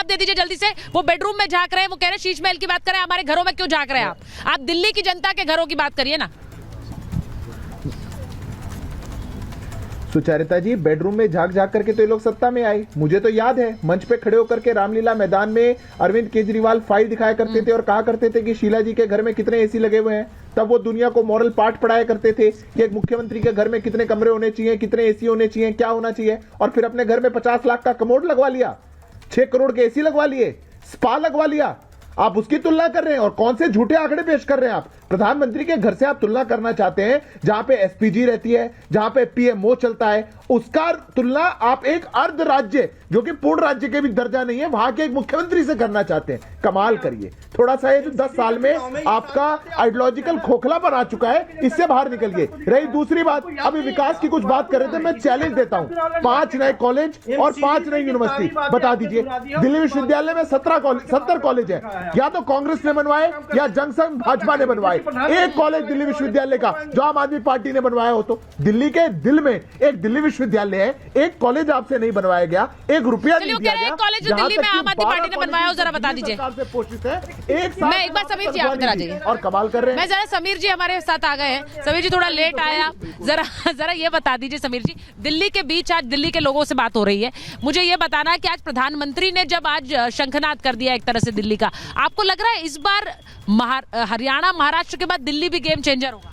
जवाब दे दीजिए जल्दी से। वो बेडरूम में झांक रहे हैं, वो कह रहे हैं शीश महल की बात करें, हमारे घरों में क्यों झांक रहे हैं आप दिल्ली की जनता के घरों की बात करिए ना। सुचारिता जी, बेडरूम में झांक झांक करके तो ये लोग सत्ता में आए। मुझे तो याद है मंच पे खड़े होकर के रामलीला मैदान में अरविंद केजरीवाल फाइल दिखाया करते थे और कहा करते थे कि शीला जी के घर में कितने एसी लगे हुए हैं। तब वो दुनिया को मॉरल पाठ पढ़ाया करते थे कि एक मुख्यमंत्री के घर में कितने कमरे होने चाहिए, कितने एसी होने चाहिए, क्या होना चाहिए। और फिर अपने घर में 50 लाख का कमोड लगवा लिया, 6 करोड़ के एसी लगवा लिए, स्पा लगवा लिया। आप उसकी तुलना कर रहे हैं और कौन से झूठे आंकड़े पेश कर रहे हैं आप। प्रधानमंत्री के घर से आप तुलना करना चाहते हैं जहां पे एसपीजी रहती है, जहां पे पीएमओ चलता है, उसका तुलना आप एक अर्ध राज्य जो कि पूर्ण राज्य के भी दर्जा नहीं है वहां के एक मुख्यमंत्री से करना चाहते हैं। कमाल करिए थोड़ा सा। ये जो 10 साल में आपका आइडियोलॉजिकल खोखलापन आ चुका है, इससे बाहर निकलिए। रही दूसरी बात, अभी विकास की कुछ बात कर रहे थे, मैं चैलेंज देता हूं 5 नए कॉलेज और 5 नई यूनिवर्सिटी बता दीजिए। दिल्ली विश्वविद्यालय में 70 कॉलेज है, या तो कांग्रेस ने बनवाए या जनसंघ भाजपा ने बनवाए। एक कॉलेज दिल्ली विश्वविद्यालय का जो आम आदमी पार्टी ने बनवाया हो, तो दिल्ली के दिल में एक दिल्ली विश्वविद्यालय है, एक कॉलेज आपसे नहीं बनवाया गया, एक रुपया नहीं दिया गया। कॉलेज जो दिल्ली में आम आदमी पार्टी ने बनवाया हो, जरा बता दीजिए। पोषित है। मैं एक बार समीर जी आप इधर आ जाइए और कमाल कर रहे हैं। मैं जरा समीर जी हमारे साथ आ गए हैं। समीर जी थोड़ा लेट आया, जरा ये बता दीजिए समीर जी, दिल्ली के बीच आज दिल्ली के लोगों से बात हो रही है, मुझे ये बताना है कि आज प्रधानमंत्री ने जब आज शंखनाद कर दिया एक तरह से दिल्ली का, आपको लग रहा है इस बार हरियाणा महाराष्ट्र के बाद दिल्ली भी गेम चेंजर होगा?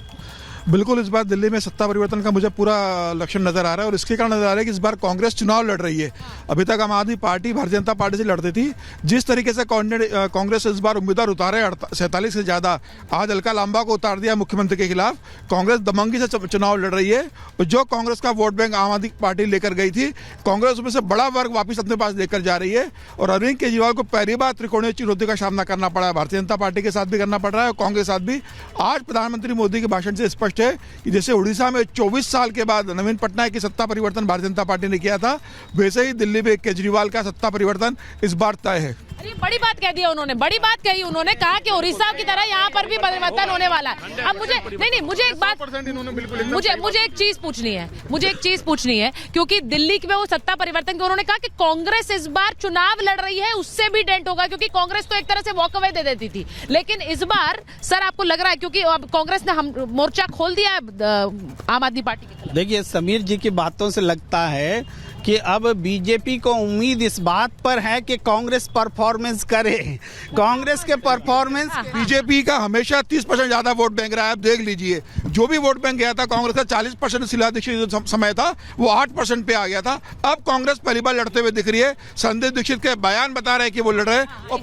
बिल्कुल, इस बार दिल्ली में सत्ता परिवर्तन का मुझे पूरा लक्षण नजर आ रहा है और इसके कारण नजर आ रहा है कि इस बार कांग्रेस चुनाव लड़ रही है। अभी तक आम आदमी पार्टी भारतीय जनता पार्टी से लड़ती थी। जिस तरीके से कांग्रेस इस बार उम्मीदवार उतारे 47 से ज्यादा, आज अलका लांबा को उतार दिया मुख्यमंत्री के खिलाफ। कांग्रेस दमंगी से चुनाव लड़ रही है और जो कांग्रेस का वोट बैंक आम आदमी पार्टी लेकर गई थी, कांग्रेस उसमें से बड़ा वर्ग वापिस अपने पास लेकर जा रही है। और अरविंद केजरीवाल को पहली बार त्रिकोणीय चुनौती का सामना करना पड़ा है, भारतीय जनता पार्टी के साथ भी करना पड़ रहा है और कांग्रेस के साथ भी। आज प्रधानमंत्री मोदी के भाषण से स्पष्ट है कि जैसे उड़ीसा में 24 साल के बाद नवीन पटनायक की सत्ता परिवर्तन भारतीय जनता पार्टी ने किया था, वैसे ही दिल्ली में केजरीवाल का सत्ता परिवर्तन इस बार तय है। अरे बड़ी बात कह दी उन्होंने, बड़ी बात कही उन्होंने, कहा कि उड़ीसा की तरह यहाँ पर भी परिवर्तन होने वाला है। अब मुझे मुझे एक बात, मुझे एक चीज पूछनी है, क्योंकि दिल्ली में वो सत्ता परिवर्तन की उन्होंने कहा कि कांग्रेस इस बार चुनाव लड़ रही है, उससे भी डेंट होगा, क्योंकि कांग्रेस तो एक तरह से वॉक अवे दे देती थी। लेकिन इस बार सर आपको लग रहा है, क्योंकि अब कांग्रेस ने हम मोर्चा खोल दिया आम आदमी पार्टी के खिलाफ? देखिए, समीर जी की बातों से लगता है कि अब बीजेपी को उम्मीद इस बात पर है कि कांग्रेस परफॉर्मेंस करे। कांग्रेस के परफॉर्मेंस, बीजेपी का हमेशा 30% ज्यादा वोट बैंक रहा है। आप देख लीजिए, जो भी वोट बैंक गया था कांग्रेस का 40% शीला दीक्षित जो समय था वो 8% पे आ गया था। अब कांग्रेस पहली बार लड़ते हुए दिख रही है। संजय दीक्षित के बयान बता रहे हैं कि वो लड़ रहे हैं। और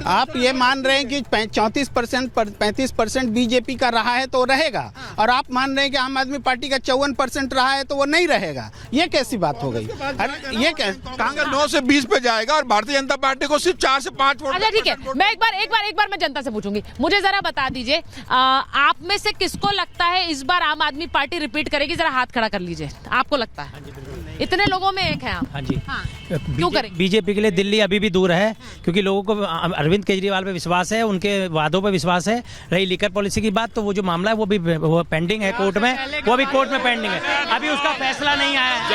आप ये मान रहे हैं कि 35% बीजेपी का रहा है तो रहेगा, और आप मान रहे हैं कि आम आदमी पार्टी का 54% रहा है तो वो नहीं रहेगा। ये कैसी बात हो गई? ये क्या, कांग्रेस 9 से 20 पे जाएगा और भारतीय जनता पार्टी को सिर्फ 4 से 5 वोट। अच्छा ठीक है, मैं एक बार मैं जनता से पूछूंगी, मुझे जरा बता दीजिए, आप में से किसको लगता है इस बार आम आदमी पार्टी रिपीट करेगी? जरा हाथ खड़ा कर लीजिए, आपको लगता है? इतने लोगों में एक है आप? हाँ जी। हाँ। क्यों करेंगे? बीजेपी के लिए दिल्ली अभी भी दूर है, क्योंकि लोगों को अरविंद केजरीवाल पे विश्वास है, उनके वादों पे विश्वास है। रही लिकर पॉलिसी की बात, तो वो जो मामला है वो पेंडिंग है कोर्ट में, वो भी कोर्ट में पेंडिंग है, अभी उसका फैसला नहीं आया है।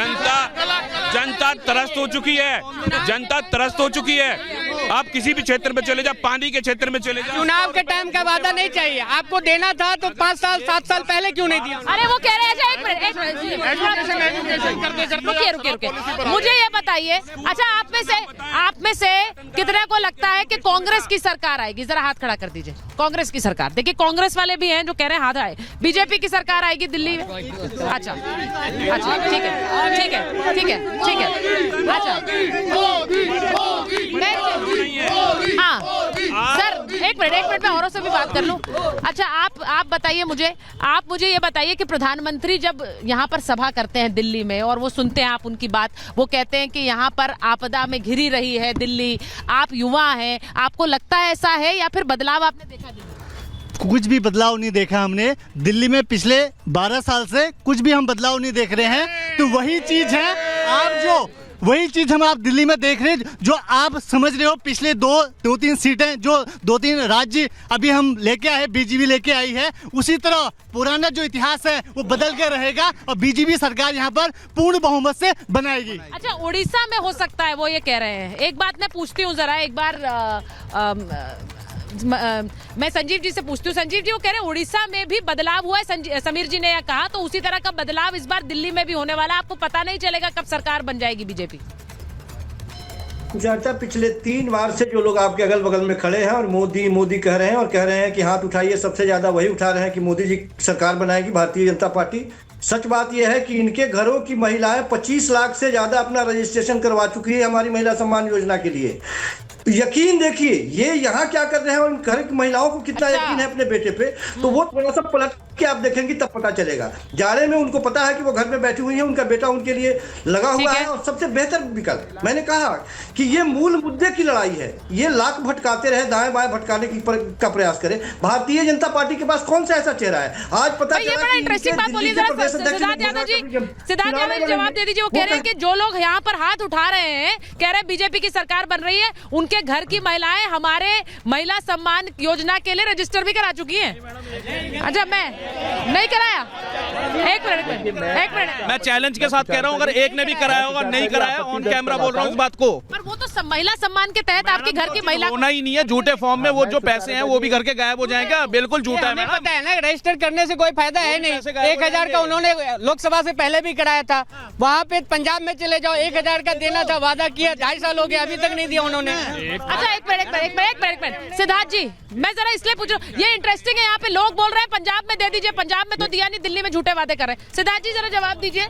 जनता त्रस्त हो चुकी है, जनता त्रस्त हो चुकी है। आप किसी भी क्षेत्र में चले जाओ, पानी के क्षेत्र में चले जाओ, चुनाव के टाइम का वादा नहीं चाहिए, आपको देना था तो 5 साल 7 साल पहले क्यों नहीं दिया? अरे वो कह रहे हैं, एक मिनट रुकिए, मुझे ये बताइए, अच्छा आप में से कितने को लगता है कि कांग्रेस की सरकार आएगी? जरा हाथ खड़ा कर दीजिए। कांग्रेस की सरकार, देखिए कांग्रेस वाले भी हैं जो कह रहे हैं हाथ आए, बीजेपी की सरकार आएगी दिल्ली में? अच्छा ठीक है, अच्छा हाँ सर, एक मिनट मैं औरों से भी बात कर लूं। अच्छा आप बताइए मुझे ये बताइए कि प्रधानमंत्री जब यहाँ पर सभा करते हैं दिल्ली में और वो सुनते हैं आप उनकी बात, वो कहते हैं कि यहाँ पर आपदा में घिरी रही है दिल्ली, आप युवा हैं, आपको लगता है ऐसा है या फिर बदलाव आपने देखा? कुछ भी बदलाव नहीं देखा हमने दिल्ली में, पिछले 12 साल से कुछ भी हम बदलाव नहीं देख रहे हैं। तो वही चीज है, आप जो वही चीज हम आप दिल्ली में देख रहे हैं, जो आप समझ रहे हो पिछले दो तीन सीटें जो 2-3 राज्य अभी हम लेके आए, बीजेपी लेके आई है, उसी तरह पुराना जो इतिहास है वो बदल के रहेगा और बीजेपी सरकार यहाँ पर पूर्ण बहुमत से बनाएगी। अच्छा, उड़ीसा में हो सकता है वो ये कह रहे हैं। एक बात मैं पूछती हूँ जरा, एक बार मैं संजीव जी से पूछती हूँ। संजीव जी, वो कह रहे हैं उड़ीसा में भी बदलाव हुआ है, समीर जी ने यह कहा, तो उसी तरह का बदलाव इस बार दिल्ली में भी होने वाला है। आपको पता नहीं चलेगा कब सरकार बन जाएगी बीजेपी। चर्चा पिछले 3 बार से जो लोग आपके अगल बगल में खड़े हैं और मोदी मोदी कह रहे हैं और कह रहे हैं कि हाथ उठाइए, सबसे ज्यादा वही उठा रहे हैं कि मोदी जी सरकार बनाएगी भारतीय जनता पार्टी। सच बात यह है कि इनके घरों की महिलाएं 25 लाख से ज्यादा अपना रजिस्ट्रेशन करवा चुकी है हमारी महिला सम्मान योजना के लिए। यकीन देखिए ये यहाँ क्या कर रहे हैं और घर की महिलाओं को कितना यकीन है अपने बेटे पे, तो वो थोड़ा सा पलट के आप देखेंगे तब पता चलेगा। जाड़े में उनको पता है कि वो घर में बैठी हुई है, उनका बेटा उनके लिए लगा हुआ है। और सबसे बेहतर विकल्प, मैंने कहा कि ये मूल मुद्दे की लड़ाई है, ये लाख भटकाते रहे, दाएं बाएं भटकाने का प्रयास करे। भारतीय जनता पार्टी के पास कौन सा ऐसा चेहरा है आज पता चला। इंटरेस्टिंग बात बोलिए जरा सिद्धार्थ यादव जी, सिद्धार्थ यादव जी जवाब दे दीजिए। वो कह रहे हैं कि जो लोग यहाँ पर हाथ उठा रहे हैं, कह रहे हैं बीजेपी की सरकार बन रही है, उनके घर की महिलाएं हमारे महिला सम्मान योजना के लिए रजिस्टर भी करा चुकी हैं। अच्छा, मैं नहीं कराया? एक मिनट मैं चैलेंज के साथ कह रहा हूँ, अगर एक ने भी कराया होगा, नहीं कराया, ऑन कैमरा बोल रहा हूँ इस बात को। पर वो तो महिला सम्मान के तहत आपके घर की महिला होना ही नहीं है। झूठे फॉर्म में वो जो पैसे हैं वो भी घर के गायब हो जाएंगे। बिल्कुल झूठा है। पता है ना, रजिस्टर करने से कोई फायदा है नहीं। 1000 का उन्होंने लोकसभा से पहले भी कराया था। वहाँ पे पंजाब में चले जाओ, 1000 का देना था, वादा किया, 2.5 साल हो गया, अभी तक नहीं दिया उन्होंने। अच्छा, एक मिनट सिद्धार्थ जी, मैं जरा इसलिए पूछ रहा हूँ, ये इंटरेस्टिंग है। यहाँ पे लोग बोल रहे हैं पंजाब में दे दीजिए, पंजाब में तो दिया नहीं, दिल्ली में झूठे वादे कर रहे हैं। सिद्धार्थ जी जरा जवाब दीजिए,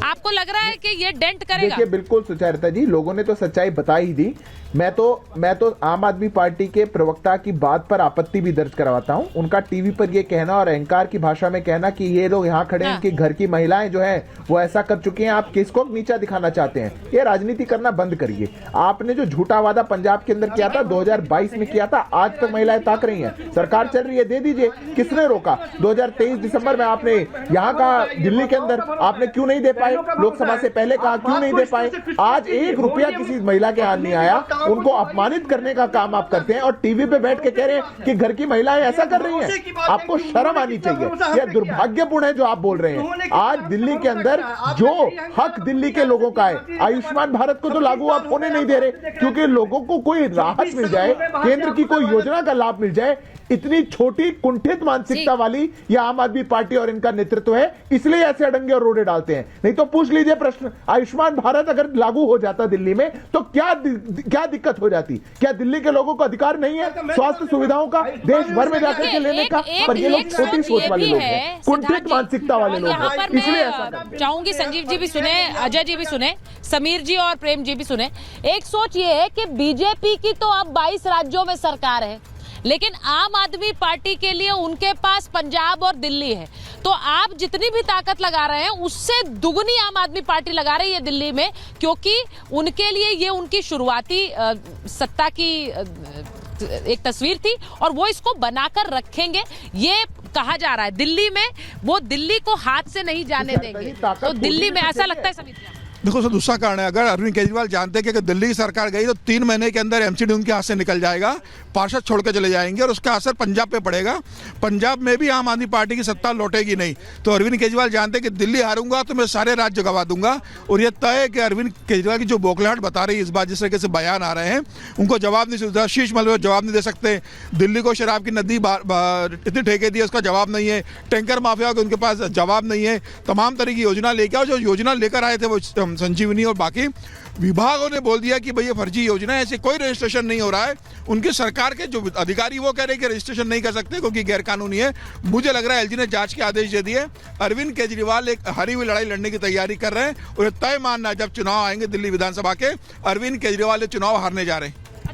आपको लग रहा है कि ये डेंट करेगा? देखिए, बिल्कुल सुचरिता जी, लोगों ने तो सच्चाई बता ही दी। मैं तो आम आदमी पार्टी के प्रवक्ता की बात पर आपत्ति भी दर्ज करवाता हूं। उनका टीवी पर ये कहना और अहंकार की भाषा में कहना कि ये लोग यहाँ खड़े हैं कि घर की महिलाएं जो है वो ऐसा कर चुकी हैं, आप किसको नीचा दिखाना चाहते हैं? ये राजनीति करना बंद करिए। आपने जो झूठा वादा पंजाब के अंदर किया था, 2022 में किया था, आज तक महिलाएं ताक रही हैं। सरकार चल रही है, दे दीजिए। किसने रोका? 2023 दिसंबर में आपने यहाँ कहा, दिल्ली के अंदर आपने क्यों नहीं दे पाए? लोकसभा से पहले कहा, क्यों नहीं दे पाए? आज 1 रुपया किसी महिला के हाथ नहीं आया। उनको अपमानित करने का काम आप करते हैं और टीवी पे बैठ के कह रहे हैं कि घर की महिलाएं ऐसा कर रही हैं। आपको शर्म आनी चाहिए। यह दुर्भाग्यपूर्ण है जो आप बोल रहे हैं। आज दिल्ली के अंदर जो हक दिल्ली के लोगों का है, आयुष्मान भारत को तो लागू आप होने नहीं दे रहे, क्योंकि लोगों को कोई राहत मिल जाए, केंद्र की कोई योजना का लाभ मिल जाए। इतनी छोटी कुंठित मानसिकता वाली यह आम आदमी पार्टी और इनका नेतृत्व है, इसलिए ऐसे अड़ंगे और रोड़े डालते हैं। नहीं तो पूछ लीजिए प्रश्न, आयुष्मान भारत अगर लागू हो जाता दिल्ली में तो क्या दिक्कत हो जाती? क्या दिल्ली के लोगों को अधिकार नहीं है स्वास्थ्य सुविधाओं का देश भर में जाकर के लेने का? पर ये लोग छोटी सोच वाले लोग हैं, कुंठित मानसिकता वाले लोग हैं, इसलिए ऐसा चाहूंगी। संजीव जी भी सुने, अजय जी भी सुने, समीर जी और प्रेम जी भी सुने। एक सोच ये है कि बीजेपी की तो अब 22 राज्यों में सरकार है, लेकिन आम आदमी पार्टी के लिए उनके पास पंजाब और दिल्ली है। तो आप जितनी भी ताकत लगा रहे हैं उससे दुगनी आम आदमी पार्टी लगा रही है दिल्ली में, क्योंकि उनके लिए ये उनकी शुरुआती सत्ता की एक तस्वीर थी और वो इसको बनाकर रखेंगे, ये कहा जा रहा है। दिल्ली में वो दिल्ली को हाथ से नहीं जाने देंगे। तो दिल्ली में ऐसा लगता है समिति। देखो सर, दूसरा कारण है, अगर अरविंद केजरीवाल जानते हैं कि अगर दिल्ली की सरकार गई तो 3 महीने के अंदर एमसीडी उनके हाथ से निकल जाएगा, पार्षद छोड़ के चले जाएंगे और उसका असर पंजाब पे पड़ेगा। पंजाब में भी आम आदमी पार्टी की सत्ता लौटेगी नहीं। तो अरविंद केजरीवाल जानते हैं कि दिल्ली हारूंगा तो मैं सारे राज्य गवा दूंगा। और ये तय है कि अरविंद केजरीवाल की जो बौखलाहट बता रही है इस बार, जिस तरीके से बयान आ रहे हैं, उनको जवाब नहीं सकता। शीश मलबा जवाब नहीं दे सकते। दिल्ली को शराब की नदी इतनी ठेके दी, उसका जवाब नहीं है। टैंकर माफिया को उनके पास जवाब नहीं है। तमाम तरह की योजना लेकर, और जो योजना लेकर आए थे वो संजीवनी और बाकी विभागों ने बोल दिया कि भाई ये फर्जी योजना है, ऐसे कोई रजिस्ट्रेशन नहीं हो रहा है। उनकी सरकार के जो अधिकारी वो कह रहे हैं कि रजिस्ट्रेशन नहीं कर सकते क्योंकि गैर कानूनी है। मुझे लग रहा है एलजी ने जांच के आदेश दे दिए। अरविंद केजरीवाल एक हारी हुई लड़ाई लड़ने की तैयारी कर रहे हैं और तय मानना है जब चुनाव आएंगे दिल्ली विधानसभा के, अरविंद केजरीवाल ये चुनाव हारने जा रहे हैं।